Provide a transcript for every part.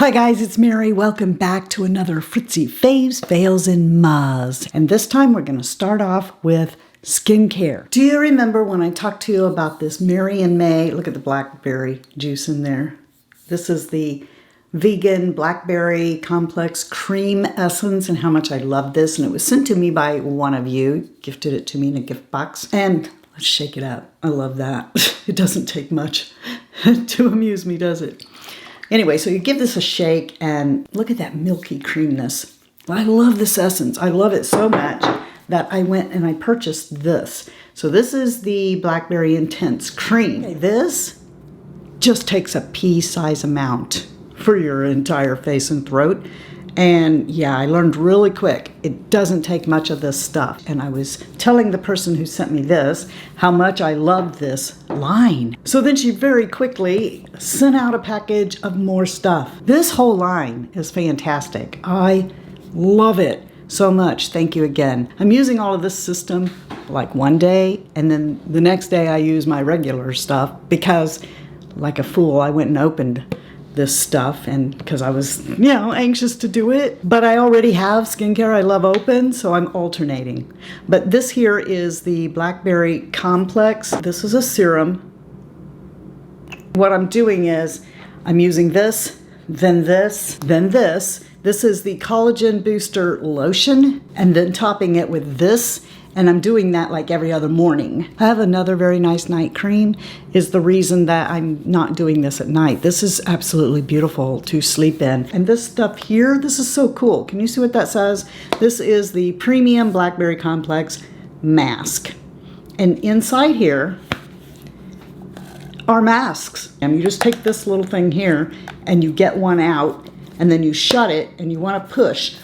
Hi guys, it's Mary. Welcome back to another Fritzy Faves, Fails, and Mas. And this time we're going to start off with skincare. Do you remember when I talked to you about this Mary&May? Look at the blackberry juice in there. This is the vegan blackberry complex cream essence and how much I love this. And it was sent to me by one of you, gifted it to me in a gift box. And let's shake it out. I love that. It doesn't take much to amuse me, does it? Anyway, so you give this a shake and look at that milky creaminess. I love this essence. I love it so much that I went and I purchased this. So this is the Blackberry Intense Cream. Okay, this just takes a pea-size amount for your entire face and throat. And yeah, I learned really quick, it doesn't take much of this stuff. And I was telling the person who sent me this how much I loved this line. So then she very quickly sent out a package of more stuff. This whole line is fantastic. I love it so much. Thank you again. I'm using all of this system like one day, and then the next day I use my regular stuff because like a fool, I went and opened this stuff and because I was, anxious to do it. But I already have skincare I love open, so I'm alternating. But this here is the Blackberry Complex. This is a serum. What I'm doing is I'm using this, then this, then this. This is the Collagen Booster Lotion, and then topping it with this. And I'm doing that like every other morning. I have another very nice night cream is the reason that I'm not doing this at night. This is absolutely beautiful to sleep in. And this stuff here, this is so cool. Can you see what that says? This is the Premium Blackberry Complex Mask. And inside here are masks. And you just take this little thing here and you get one out and then you shut it and you want to push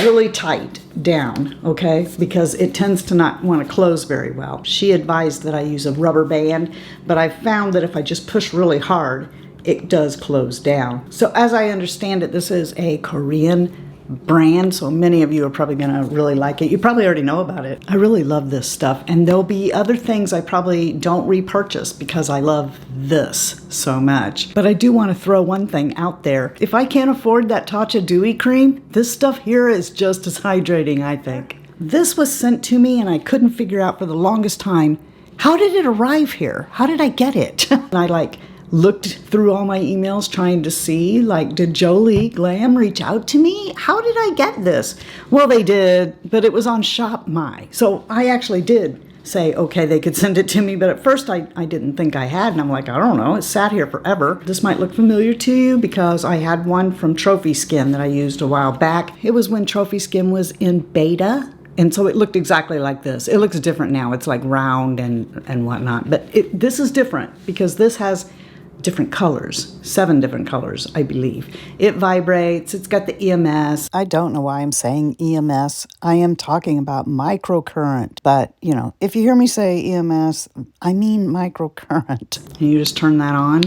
really tight down, okay? Because it tends to not want to close very well. She advised that I use a rubber band, but I found that if I just push really hard, it does close down. So as I understand it, this is a Korean brand, so many of you are probably gonna really like it. You probably already know about it. I really love this stuff, and there'll be other things I probably don't repurchase because I love this so much. But I do want to throw one thing out there. If I can't afford that Tatcha Dewy cream, this stuff here is just as hydrating, I think. This was sent to me and I couldn't figure out for the longest time, how did it arrive here? How did I get it? And I looked through all my emails trying to see, did Jolie Glam reach out to me? How did I get this? Well, they did, but it was on Shop My. So I actually did say, okay, they could send it to me, but at first I didn't think I had, and I'm like, I don't know, it sat here forever. This might look familiar to you because I had one from Trophy Skin that I used a while back. It was when Trophy Skin was in beta. And so it looked exactly like this. It looks different now. It's like round and whatnot. But this is different because this has different colors, 7 different colors, I believe. It vibrates, it's got the EMS. I don't know why I'm saying EMS. I am talking about microcurrent, but if you hear me say EMS, I mean microcurrent. And you just turn that on.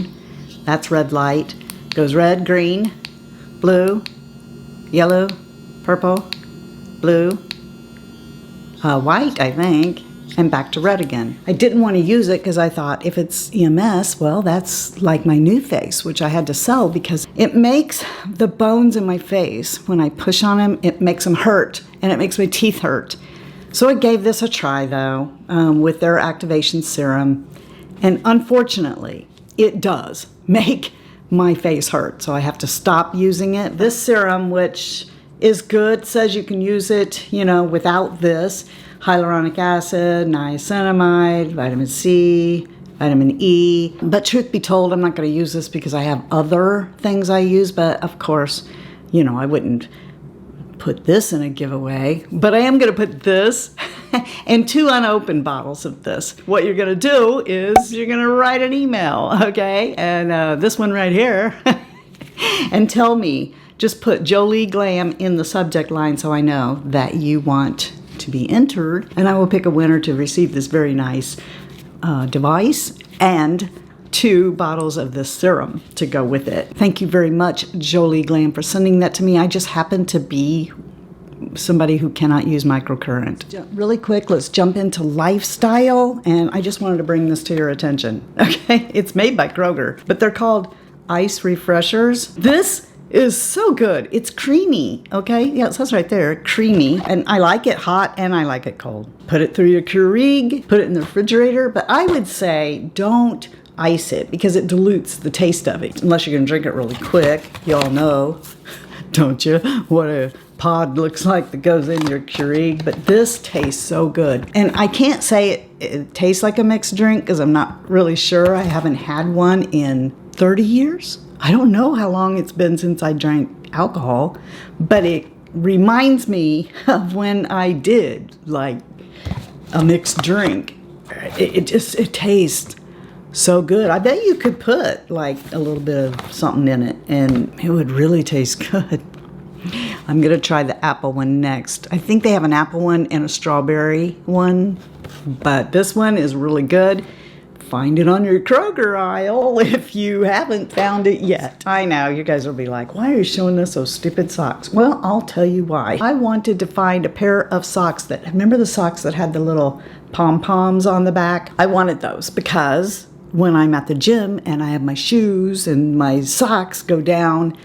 That's red light. Goes red, green, blue, yellow, purple, blue, white, I think. And back to red again. I didn't want to use it because I thought if it's EMS, well, that's like my new face, which I had to sell because it makes the bones in my face, when I push on them, it makes them hurt and it makes my teeth hurt. So I gave this a try though, with their activation serum. And unfortunately, it does make my face hurt. So I have to stop using it. This serum, which is good, says you can use it, without this. Hyaluronic acid, niacinamide, vitamin C, vitamin E. But truth be told, I'm not going to use this because I have other things I use. But of course, I wouldn't put this in a giveaway. But I am going to put this and 2 unopened bottles of this. What you're going to do is you're going to write an email, okay? And this one right here. And tell me, just put Jolie Glam in the subject line so I know that you want to be entered, and I will pick a winner to receive this very nice device and 2 bottles of this serum to go with it. Thank you very much, Jolie Glam, for sending that to me. I just happen to be somebody who cannot use microcurrent. Really quick, let's jump into lifestyle, and I just wanted to bring this to your attention. Okay, it's made by Kroger, but they're called ice refreshers. This is so good. It's creamy, okay? Yeah, it says right there, creamy. And I like it hot and I like it cold. Put it through your Keurig, put it in the refrigerator, but I would say don't ice it because it dilutes the taste of it. Unless you're gonna drink it really quick. Y'all know, don't you, what a pod looks like that goes in your Keurig, but this tastes so good. And I can't say it tastes like a mixed drink because I'm not really sure. I haven't had one in 30 years. I don't know how long it's been since I drank alcohol, but it reminds me of when I did like a mixed drink. It tastes so good. I bet you could put like a little bit of something in it and it would really taste good. I'm gonna try the apple one next. I think they have an apple one and a strawberry one, but this one is really good. Find it on your Kroger aisle if you haven't found it yet. I know, you guys will be like, why are you showing us those stupid socks? Well, I'll tell you why. I wanted to find a pair of socks that, remember the socks that had the little pom-poms on the back? I wanted those because when I'm at the gym and I have my shoes and my socks go down,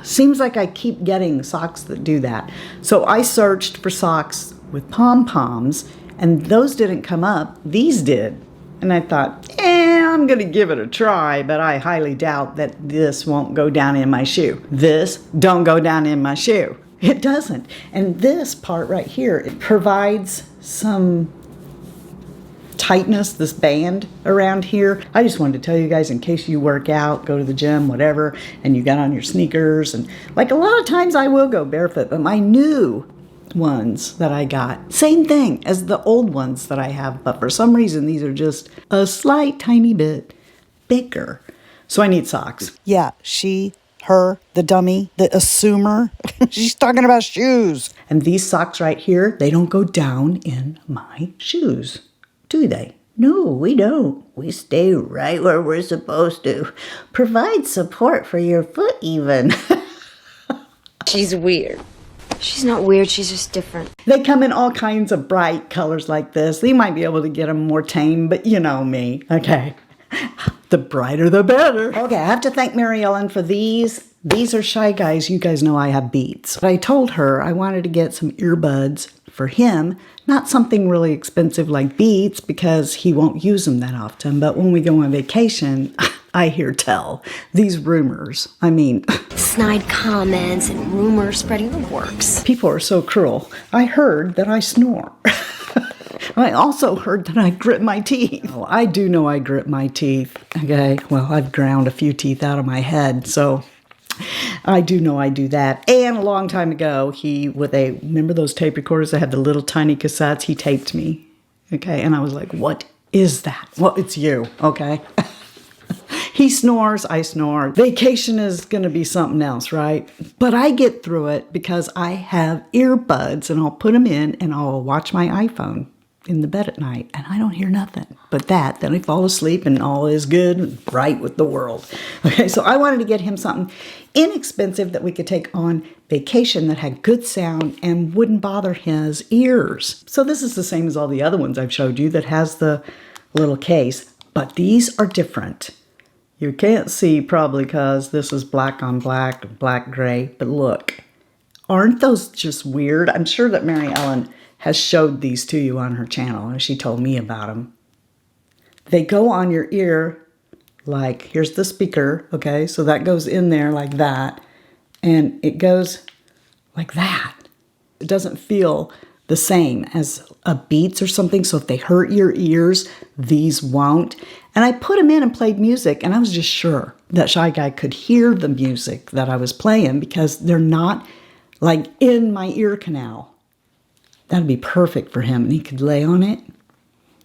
seems like I keep getting socks that do that. So I searched for socks with pom-poms and those didn't come up. These did. And I thought, I'm gonna give it a try, but I highly doubt that this won't go down in my shoe. This don't go down in my shoe. It doesn't. And this part right here, it provides some tightness, this band around here. I just wanted to tell you guys in case you work out, go to the gym, whatever, and you got on your sneakers. And like a lot of times I will go barefoot, but my new ones that I got, same thing as the old ones that I have, but for some reason these are just a slight tiny bit bigger. So I need socks. Yeah, she, her, the dummy, the assumer, she's talking about shoes. And these socks right here, they don't go down in my shoes, do they? No, we don't. We stay right where we're supposed to. Provide support for your foot even. She's weird. She's not weird, she's just different. They come in all kinds of bright colors like this. You might be able to get them more tame, but you know me, okay? The brighter the better. Okay, I have to thank Mary Ellen for these. These are Shy Guys. You guys know I have Beats. But I told her I wanted to get some earbuds for him, not something really expensive like Beats because he won't use them that often. But when we go on vacation, I hear tell. These rumors, I mean... Snide comments and rumors spreading the works. People are so cruel. I heard that I snore. I also heard that I grit my teeth. Oh, I do know I grit my teeth, okay? Well, I've ground a few teeth out of my head, so I do know I do that. And a long time ago, remember those tape recorders that had the little tiny cassettes? He taped me, okay? And I was like, what is that? Well, it's you, okay? He snores, I snore. Vacation is going to be something else, right? But I get through it because I have earbuds and I'll put them in and I'll watch my iPhone in the bed at night and I don't hear nothing but that. Then I fall asleep and all is good and right with the world. Okay, so I wanted to get him something inexpensive that we could take on vacation that had good sound and wouldn't bother his ears. So this is the same as all the other ones I've showed you that has the little case, but these are different. You can't see probably because this is black on black, black gray, but look, aren't those just weird? I'm sure that Mary Ellen has showed these to you on her channel and she told me about them. They go on your ear like, here's the speaker, okay? So that goes in there like that and it goes like that. It doesn't feel the same as a Beats or something, so if they hurt your ears, these won't. And I put them in and played music, and I was just sure that Shy Guy could hear the music that I was playing because they're not like in my ear canal. That'd be perfect for him, and he could lay on it.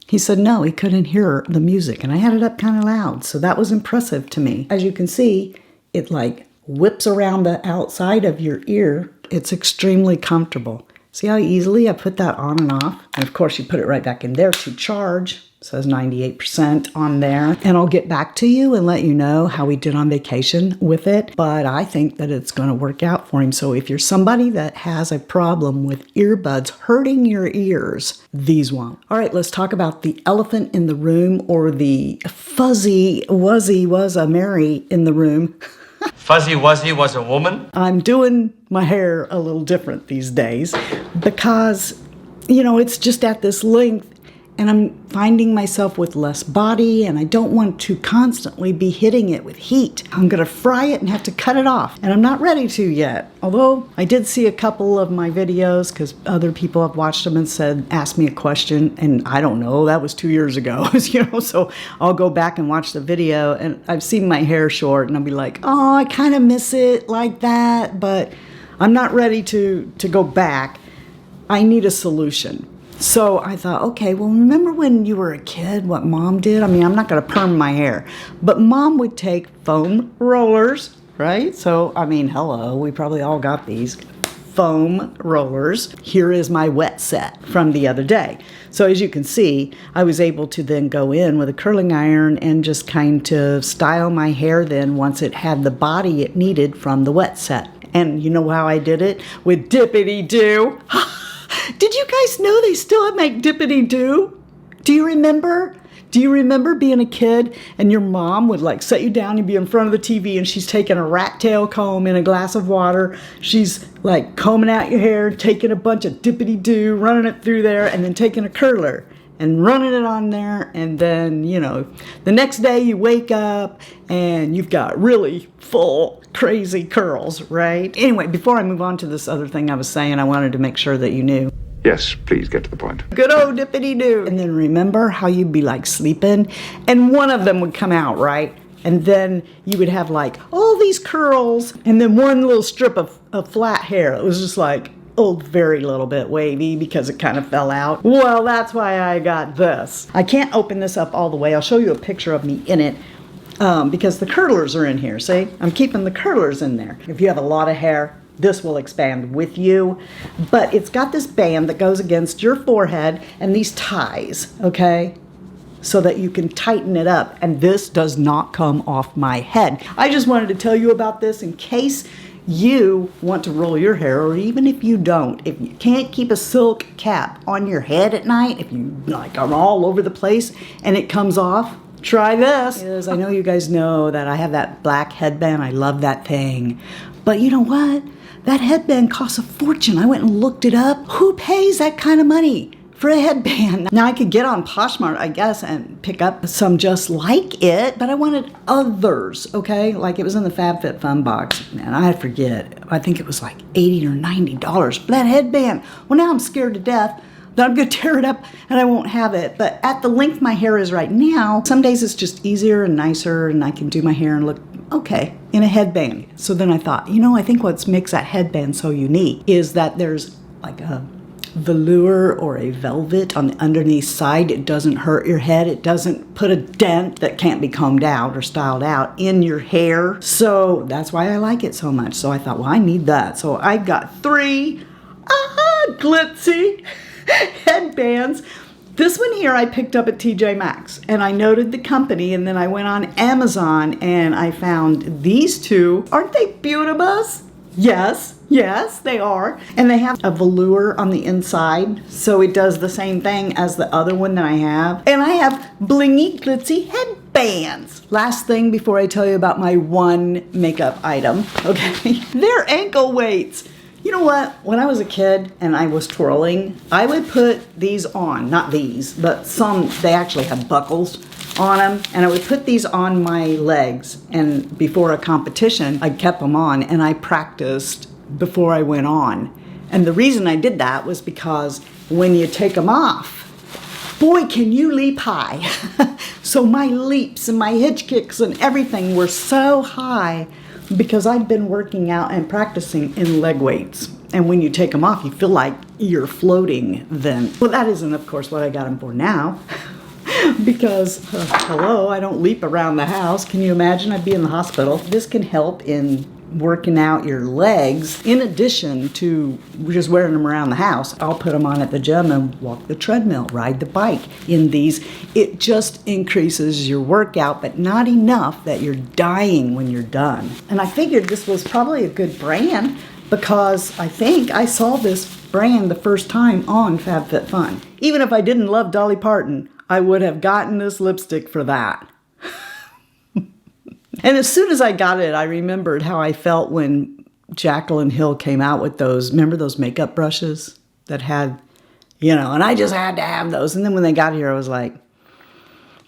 He said no, he couldn't hear the music, and I had it up kind of loud, so that was impressive to me. As you can see, it like whips around the outside of your ear. It's extremely comfortable. See how easily I put that on and off? And of course you put it right back in there to charge. It says 98% on there. And I'll get back to you and let you know how we did on vacation with it. But I think that it's going to work out for him. So if you're somebody that has a problem with earbuds hurting your ears, these won't. All right, let's talk about the elephant in the room or the fuzzy wuzzy was a Mary in the room. Fuzzy Wuzzy was a woman? I'm doing my hair a little different these days because, you know, it's just at this length and I'm finding myself with less body and I don't want to constantly be hitting it with heat. I'm gonna fry it and have to cut it off and I'm not ready to yet. Although I did see a couple of my videos because other people have watched them and said, asked me a question and I don't know, that was 2 years ago, you know, so I'll go back and watch the video and I've seen my hair short and I'll be like, oh, I kind of miss it like that, but I'm not ready to go back. I need a solution. So I thought, okay, well, remember when you were a kid, what mom did? I mean, I'm not going to perm my hair, but mom would take foam rollers, right? So, I mean, hello, we probably all got these foam rollers. Here is my wet set from the other day. So as you can see, I was able to then go in with a curling iron and just kind of style my hair then once it had the body it needed from the wet set. And you know how I did it? With Dippity Doo. Did you guys know they still make Dippity Doo? Do you remember? Do you remember being a kid and your mom would like set you down and be in front of the TV and she's taking a rat tail comb in a glass of water. She's like combing out your hair, taking a bunch of Dippity Doo, running it through there and then taking a curler and running it on there. And then, you know, the next day you wake up and you've got really full, crazy curls, right? Anyway, before I move on to this other thing I was saying, I wanted to make sure that you knew. Yes, please get to the point. Good old Dippity Doo. And then remember how you'd be like sleeping and one of them would come out, right? And then you would have like all these curls and then one little strip of flat hair. It was just like, oh, very little bit wavy because it kind of fell out. Well, that's why I got this. I can't open this up all the way. I'll show you a picture of me in it because the curlers are in here. See, I'm keeping the curlers in there. If you have a lot of hair, this will expand with you, but it's got this band that goes against your forehead and these ties, okay? So that you can tighten it up, and this does not come off my head. I just wanted to tell you about this in case you want to roll your hair, or even if you don't, if you can't keep a silk cap on your head at night, if you like are all over the place and it comes off, try this. I know you guys know that I have that black headband. I love that thing. But you know what? That headband costs a fortune. I went and looked it up. Who pays that kind of money for a headband? Now I could get on Poshmark, I guess, and pick up some just like it, but I wanted others, okay? Like it was in the FabFitFun box, and I forget. I think it was like $80 or $90 for that headband. Well, now I'm scared to death that I'm gonna tear it up and I won't have it. But at the length my hair is right now, some days it's just easier and nicer and I can do my hair and look okay in a headband. So then I thought, you know, I think what makes that headband so unique is that there's like a velour or a velvet on the underneath side. It doesn't hurt your head. It doesn't put a dent that can't be combed out or styled out in your hair. So that's why I like it so much. So I thought, well, I need that. So I got 3 Glitzy headbands. This one here I picked up at TJ Maxx and I noted the company and then I went on Amazon and I found these 2. Aren't they beautiful? Yes, yes, they are. And they have a velour on the inside, so it does the same thing as the other one that I have. And I have blingy, glitzy headbands. Last thing before I tell you about my one makeup item, okay? They're ankle weights. You know what? When I was a kid and I was twirling, I would put these on, not these, but some, they actually have buckles on them, and I would put these on my legs, and before a competition, I kept them on and I practiced before I went on. And the reason I did that was because when you take them off, boy, can you leap high. So my leaps and my hitch kicks and everything were so high because I'd been working out and practicing in leg weights. And when you take them off, you feel like you're floating then. Well, that isn't, of course, what I got them for now. Because, hello, I don't leap around the house. Can you imagine? I'd be in the hospital. This can help in working out your legs in addition to just wearing them around the house. I'll put them on at the gym and walk the treadmill, ride the bike in these. It just increases your workout, but not enough that you're dying when you're done. And I figured this was probably a good brand because I think I saw this brand the first time on FabFitFun. Even if I didn't love Dolly Parton, I would have gotten this lipstick for that. And as soon as I got it, I remembered how I felt when Jaclyn Hill came out with those, remember those makeup brushes that had, you know, and I just had to have those. And then when they got here, I was like,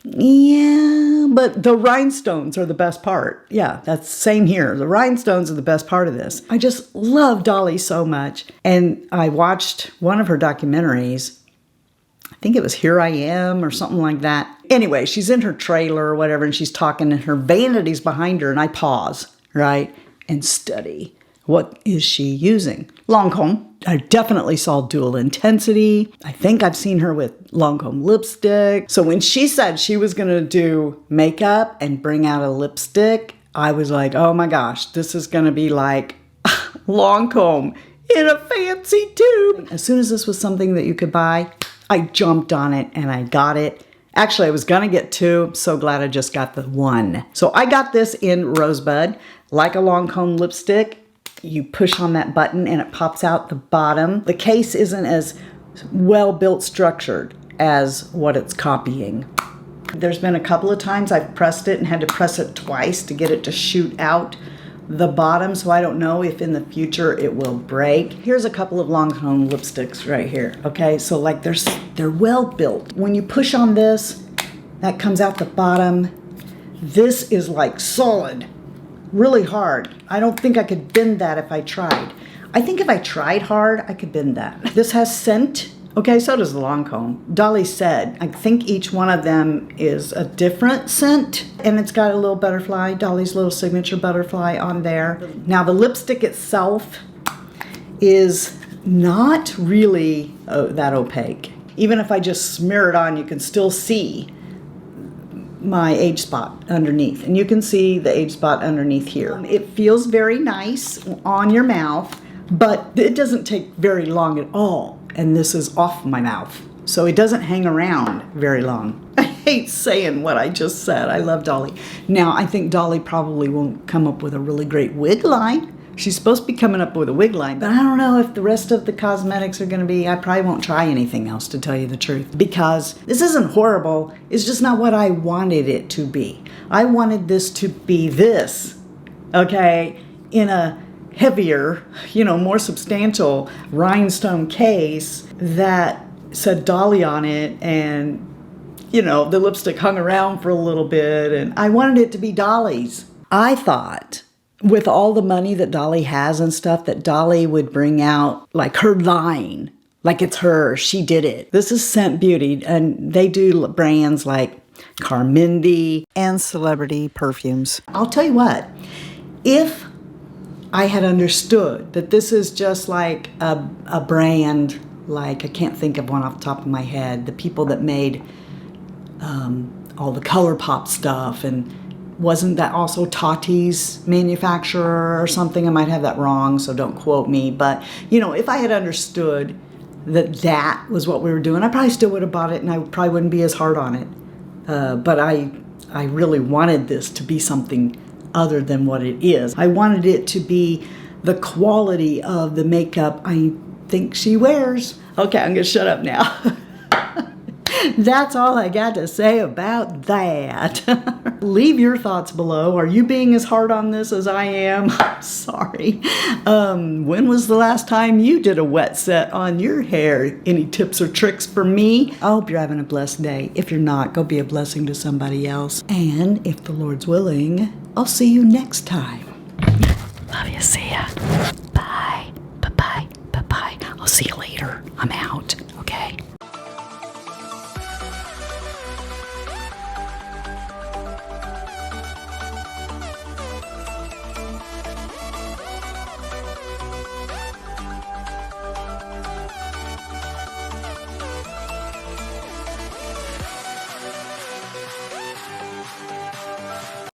yeah, but the rhinestones are the best part. Yeah, that's same here. The rhinestones are the best part of this. I just love Dolly so much. And I watched one of her documentaries. I think it was Here I Am or something like that. Anyway, she's in her trailer or whatever, and she's talking, and her vanity's behind her, and I pause, right, and study. What is she using? Lancome. I definitely saw dual intensity. I think I've seen her with Lancome lipstick. So when she said she was going to do makeup and bring out a lipstick, I was like, oh my gosh, this is going to be like Lancome in a fancy tube. As soon as this was something that you could buy, I jumped on it and I got it. Actually, I was going to get two. I'm so glad I just got the one. So I got this in Rosebud, like a Lancome lipstick. You push on that button and it pops out the bottom. The case isn't as well built structured as what it's copying. There's been a couple of times I've pressed it and had to press it twice to get it to shoot out the bottom, so I don't know if in the future it will break. Here's a couple of Lancome lipsticks right here, okay? So like they're well built. When you push on this, that comes out the bottom. This is like solid. Really hard. I don't think I could bend that if I tried. I think if I tried hard, I could bend that. This has scent. Okay, so does the Lancome. Dolly said, I think each one of them is a different scent, and it's got a little butterfly, Dolly's little signature butterfly on there. Now the lipstick itself is not really that opaque. Even if I just smear it on, you can still see my age spot underneath, and you can see the age spot underneath here. It feels very nice on your mouth, but it doesn't take very long at all, and this is off my mouth, so it doesn't hang around very long. I hate saying what I just said. I love Dolly. Now I think Dolly probably won't come up with a really great wig line. She's supposed to be coming up with a wig line, but I don't know if the rest of the cosmetics are going to be. I probably won't try anything else, to tell you the truth, because this isn't horrible. It's just not what I wanted it to be. I wanted this to be this, okay, in a heavier, you know, more substantial rhinestone case that said Dolly on it, and, you know, the lipstick hung around for a little bit, and I wanted it to be Dolly's. I thought, with all the money that Dolly has and stuff, that Dolly would bring out like her line, like it's her, she did it. This is Scent Beauty, and they do brands like Carmindi and celebrity perfumes. I'll tell you what, if I had understood that this is just like a brand, like I can't think of one off the top of my head, the people that made all the ColourPop stuff, and wasn't that also Tati's manufacturer or something? I might have that wrong, so don't quote me. But, you know, if I had understood that that was what we were doing, I probably still would have bought it, and I probably wouldn't be as hard on it. But I really wanted this to be something other than what it is. I wanted it to be the quality of the makeup I think she wears. Okay, I'm going to shut up now. That's all I got to say about that. Leave your thoughts below. Are you being as hard on this as I am? Sorry. When was the last time you did a wet set on your hair? Any tips or tricks for me? I hope you're having a blessed day. If you're not, go be a blessing to somebody else. And if the Lord's willing, I'll see you next time. Love you. See ya. Bye. Bye-bye. Bye-bye. I'll see you later. I'm out.